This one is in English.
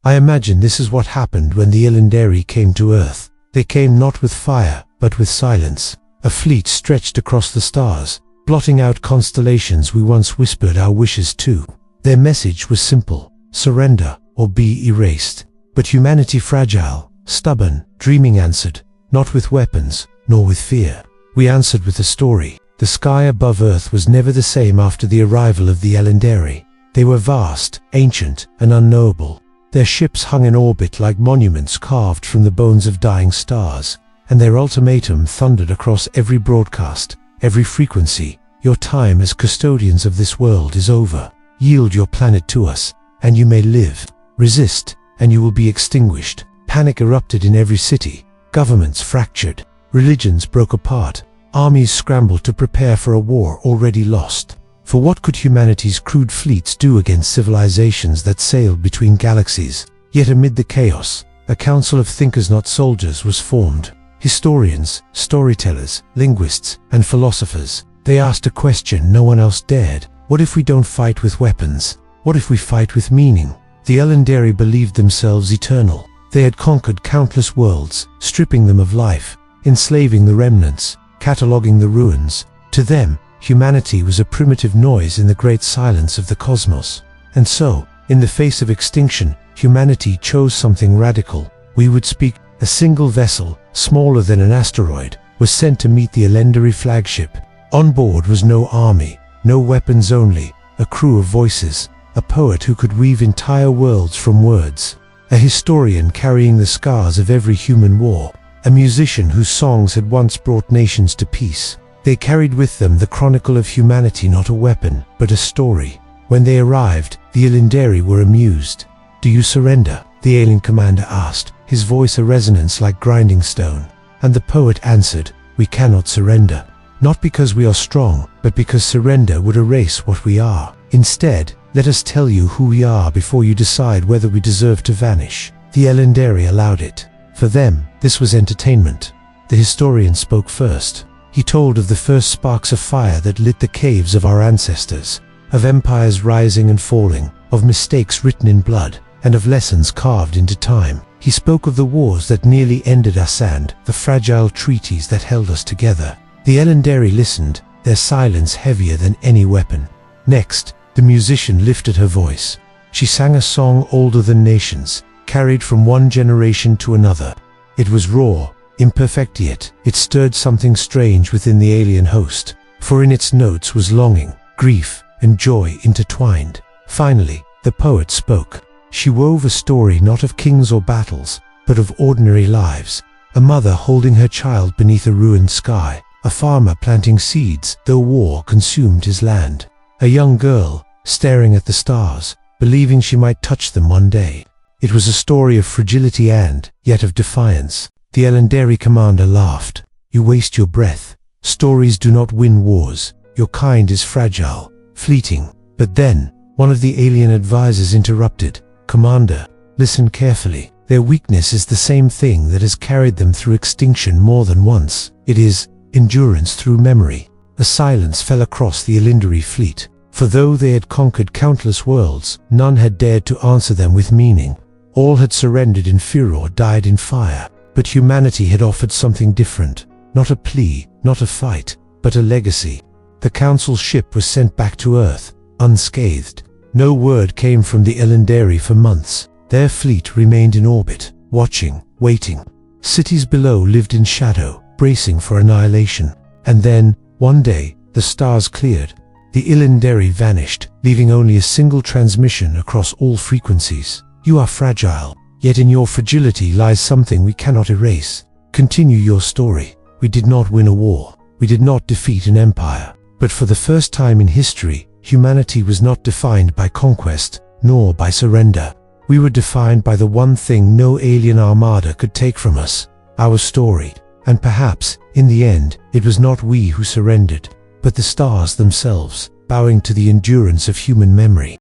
I imagine this is what happened when the Elyndari came to Earth. They came not with fire, but with silence. A fleet stretched across the stars, blotting out constellations we once whispered our wishes to. Their message was simple: surrender or be erased. But humanity, fragile, stubborn, dreaming, answered, not with weapons, nor with fear. We answered with a story. The sky above Earth was never the same after the arrival of the Elyndari. They were vast, ancient, and unknowable. Their ships hung in orbit like monuments carved from the bones of dying stars, and their ultimatum thundered across every broadcast, every frequency: your time as custodians of this world is over. Yield your planet to us, and you may live. Resist, and you will be extinguished. Panic erupted in every city. Governments fractured. Religions broke apart. Armies scrambled to prepare for a war already lost. For what could humanity's crude fleets do against civilizations that sailed between galaxies? Yet amid the chaos, a council of thinkers, not soldiers, was formed. Historians, storytellers, linguists, and philosophers. They asked a question no one else dared. What if we don't fight with weapons? What if we fight with meaning? The Elyndari believed themselves eternal. They had conquered countless worlds, stripping them of life, enslaving the remnants, cataloging the ruins. To them, humanity was a primitive noise in the great silence of the cosmos. And so, in the face of extinction, humanity chose something radical. We would speak. A single vessel, smaller than an asteroid, was sent to meet the Elyndari flagship. On board was no army, no weapons, only a crew of voices, a poet who could weave entire worlds from words, a historian carrying the scars of every human war, a musician whose songs had once brought nations to peace. They carried with them the chronicle of humanity, not a weapon, but a story. When they arrived, the Elyndari were amused. "Do you surrender?" the alien commander asked, his voice a resonance like grinding stone. And the poet answered, "We cannot surrender. Not because we are strong, but because surrender would erase what we are. Instead, let us tell you who we are before you decide whether we deserve to vanish." The Elyndari allowed it. For them, this was entertainment. The historian spoke first. He told of the first sparks of fire that lit the caves of our ancestors, of empires rising and falling, of mistakes written in blood, and of lessons carved into time. He spoke of the wars that nearly ended us and the fragile treaties that held us together. The Elyndari listened, their silence heavier than any weapon. Next, the musician lifted her voice. She sang a song older than nations, carried from one generation to another. It was raw, imperfect, yet it stirred something strange within the alien host, for in its notes was longing, grief, and joy intertwined. Finally, the poet spoke. She wove a story not of kings or battles, but of ordinary lives. A mother holding her child beneath a ruined sky. A farmer planting seeds, though war consumed his land. A young girl, staring at the stars, believing she might touch them one day. It was a story of fragility and, yet of defiance. The Elyndari commander laughed. "You waste your breath. Stories do not win wars. Your kind is fragile, fleeting." But then, one of the alien advisors interrupted. "Commander, listen carefully. Their weakness is the same thing that has carried them through extinction more than once. It is endurance through memory." A silence fell across the Elyndari fleet, for though they had conquered countless worlds, none had dared to answer them with meaning. All had surrendered in fear or died in fire. But humanity had offered something different. Not a plea, not a fight, but a legacy. The council ship was sent back to Earth, unscathed. No word came from the Elyndari for months. Their fleet remained in orbit, watching, waiting. Cities below lived in shadow, bracing for annihilation. And then, one day, the stars cleared. The Elyndari vanished, leaving only a single transmission across all frequencies. "You are fragile, yet in your fragility lies something we cannot erase. Continue your story. We did not win a war. We did not defeat an empire. But for the first time in history, humanity was not defined by conquest, nor by surrender. We were defined by the one thing no alien armada could take from us: our story. And perhaps, in the end, it was not we who surrendered, but the stars themselves, bowing to the endurance of human memory."